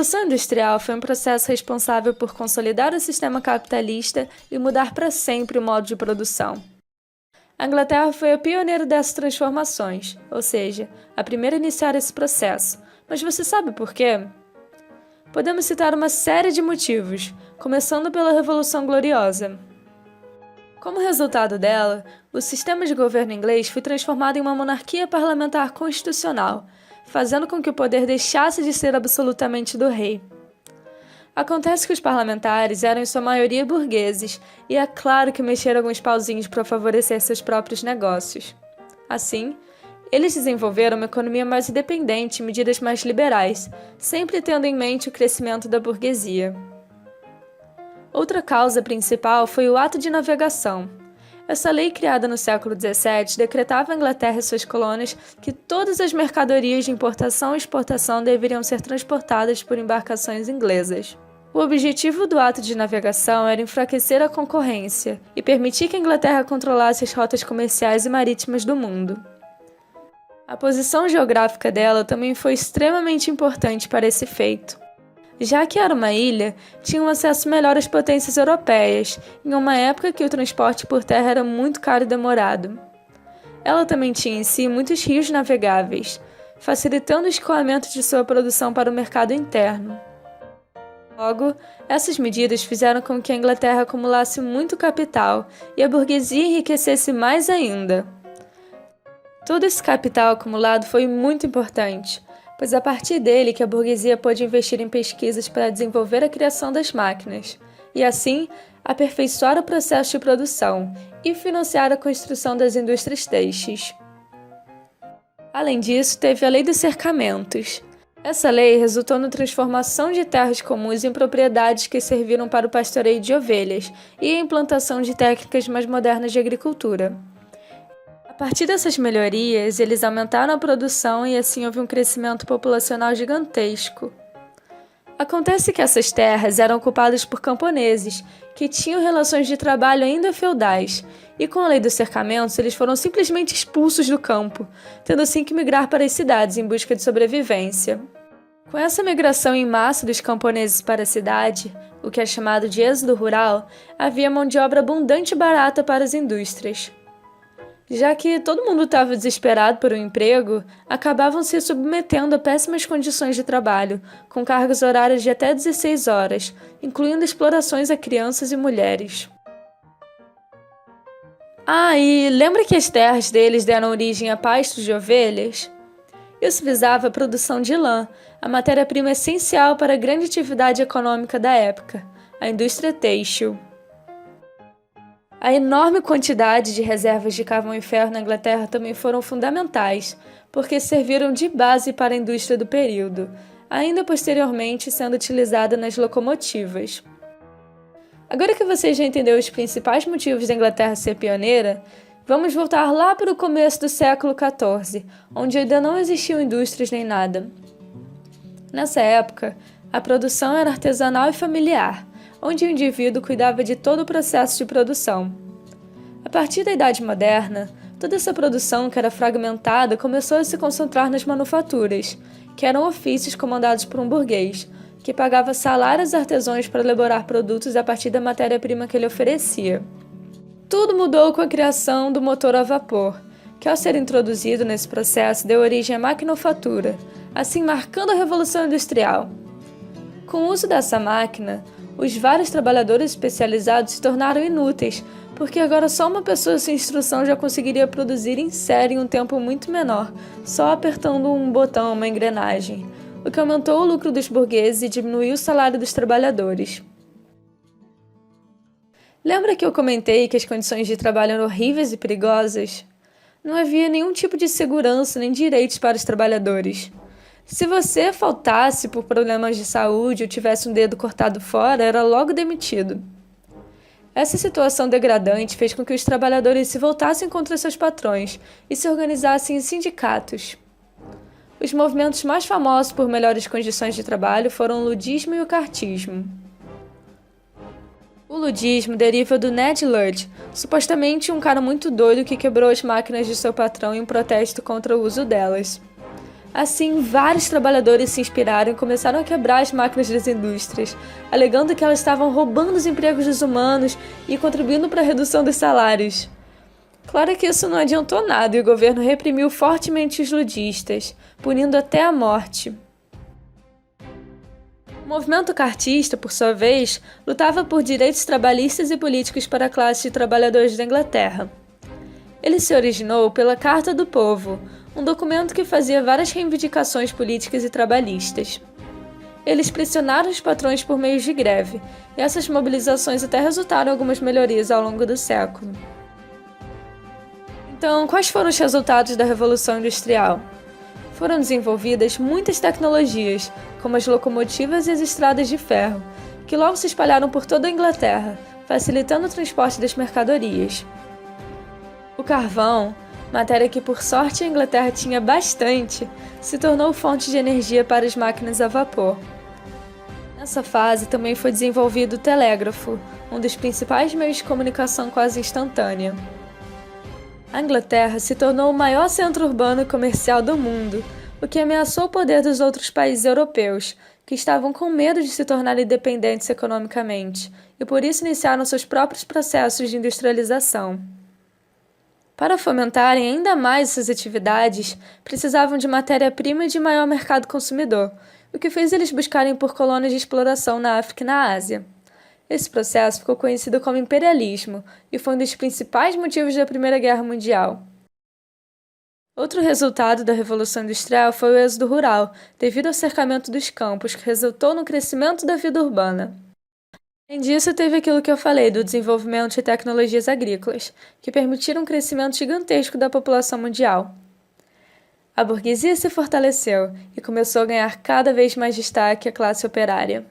A Revolução Industrial foi um processo responsável por consolidar o sistema capitalista e mudar para sempre o modo de produção. A Inglaterra foi a pioneira dessas transformações, ou seja, a primeira a iniciar esse processo. Mas você sabe por quê? Podemos citar uma série de motivos, começando pela Revolução Gloriosa. Como resultado dela, o sistema de governo inglês foi transformado em uma monarquia parlamentar constitucional, fazendo com que o poder deixasse de ser absolutamente do rei. Acontece que os parlamentares eram em sua maioria burgueses, e é claro que mexeram alguns pauzinhos para favorecer seus próprios negócios. Assim, eles desenvolveram uma economia mais independente e medidas mais liberais, sempre tendo em mente o crescimento da burguesia. Outra causa principal foi o Ato de Navegação. Essa lei, criada no século XVII, decretava à Inglaterra e suas colônias que todas as mercadorias de importação e exportação deveriam ser transportadas por embarcações inglesas. O objetivo do Ato de Navegação era enfraquecer a concorrência e permitir que a Inglaterra controlasse as rotas comerciais e marítimas do mundo. A posição geográfica dela também foi extremamente importante para esse feito. Já que era uma ilha, tinha um acesso melhor às potências europeias, em uma época que o transporte por terra era muito caro e demorado. Ela também tinha em si muitos rios navegáveis, facilitando o escoamento de sua produção para o mercado interno. Logo, essas medidas fizeram com que a Inglaterra acumulasse muito capital e a burguesia enriquecesse mais ainda. Todo esse capital acumulado foi muito importante, pois a partir dele que a burguesia pôde investir em pesquisas para desenvolver a criação das máquinas, e assim aperfeiçoar o processo de produção e financiar a construção das indústrias têxteis. Além disso, teve a Lei dos Cercamentos. Essa lei resultou na transformação de terras comuns em propriedades que serviram para o pastoreio de ovelhas e a implantação de técnicas mais modernas de agricultura. A partir dessas melhorias, eles aumentaram a produção e assim houve um crescimento populacional gigantesco. Acontece que essas terras eram ocupadas por camponeses, que tinham relações de trabalho ainda feudais, e com a lei dos cercamentos eles foram simplesmente expulsos do campo, tendo assim que migrar para as cidades em busca de sobrevivência. Com essa migração em massa dos camponeses para a cidade, o que é chamado de êxodo rural, havia mão de obra abundante e barata para as indústrias. Já que todo mundo estava desesperado por um emprego, acabavam se submetendo a péssimas condições de trabalho, com cargas horárias de até 16 horas, incluindo explorações a crianças e mulheres. E lembra que as terras deles deram origem a pastos de ovelhas? Isso visava a produção de lã, a matéria-prima essencial para a grande atividade econômica da época, a indústria têxtil. A enorme quantidade de reservas de carvão e ferro na Inglaterra também foram fundamentais, porque serviram de base para a indústria do período, ainda posteriormente sendo utilizada nas locomotivas. Agora que você já entendeu os principais motivos da Inglaterra ser pioneira, vamos voltar lá para o começo do século XIV, onde ainda não existiam indústrias nem nada. Nessa época, a produção era artesanal e familiar, onde o indivíduo cuidava de todo o processo de produção. A partir da Idade Moderna, toda essa produção que era fragmentada começou a se concentrar nas manufaturas, que eram ofícios comandados por um burguês, que pagava salários a artesãos para elaborar produtos a partir da matéria-prima que ele oferecia. Tudo mudou com a criação do motor a vapor, que ao ser introduzido nesse processo deu origem à maquinofatura, assim marcando a Revolução Industrial. Com o uso dessa máquina, os vários trabalhadores especializados se tornaram inúteis, porque agora só uma pessoa sem instrução já conseguiria produzir em série em um tempo muito menor, só apertando um botão, uma engrenagem, o que aumentou o lucro dos burgueses e diminuiu o salário dos trabalhadores. Lembra que eu comentei que as condições de trabalho eram horríveis e perigosas? Não havia nenhum tipo de segurança nem direitos para os trabalhadores. Se você faltasse por problemas de saúde ou tivesse um dedo cortado fora, era logo demitido. Essa situação degradante fez com que os trabalhadores se voltassem contra seus patrões e se organizassem em sindicatos. Os movimentos mais famosos por melhores condições de trabalho foram o ludismo e o cartismo. O ludismo deriva do Ned Ludd, supostamente um cara muito doido que quebrou as máquinas de seu patrão em um protesto contra o uso delas. Assim, vários trabalhadores se inspiraram e começaram a quebrar as máquinas das indústrias, alegando que elas estavam roubando os empregos dos humanos e contribuindo para a redução dos salários. Claro que isso não adiantou nada e o governo reprimiu fortemente os ludistas, punindo até a morte. O movimento cartista, por sua vez, lutava por direitos trabalhistas e políticos para a classe de trabalhadores da Inglaterra. Ele se originou pela Carta do Povo, um documento que fazia várias reivindicações políticas e trabalhistas. Eles pressionaram os patrões por meio de greve, e essas mobilizações até resultaram em algumas melhorias ao longo do século. Então, quais foram os resultados da Revolução Industrial? Foram desenvolvidas muitas tecnologias, como as locomotivas e as estradas de ferro, que logo se espalharam por toda a Inglaterra, facilitando o transporte das mercadorias. O carvão, matéria que por sorte a Inglaterra tinha bastante, se tornou fonte de energia para as máquinas a vapor. Nessa fase também foi desenvolvido o telégrafo, um dos principais meios de comunicação quase instantânea. A Inglaterra se tornou o maior centro urbano e comercial do mundo, o que ameaçou o poder dos outros países europeus, que estavam com medo de se tornar independentes economicamente, e por isso iniciaram seus próprios processos de industrialização. Para fomentarem ainda mais essas atividades, precisavam de matéria-prima e de maior mercado consumidor, o que fez eles buscarem por colônias de exploração na África e na Ásia. Esse processo ficou conhecido como imperialismo e foi um dos principais motivos da Primeira Guerra Mundial. Outro resultado da Revolução Industrial foi o êxodo rural, devido ao cercamento dos campos, que resultou no crescimento da vida urbana. Além disso, teve aquilo que eu falei do desenvolvimento de tecnologias agrícolas, que permitiram um crescimento gigantesco da população mundial. A burguesia se fortaleceu e começou a ganhar cada vez mais destaque a classe operária.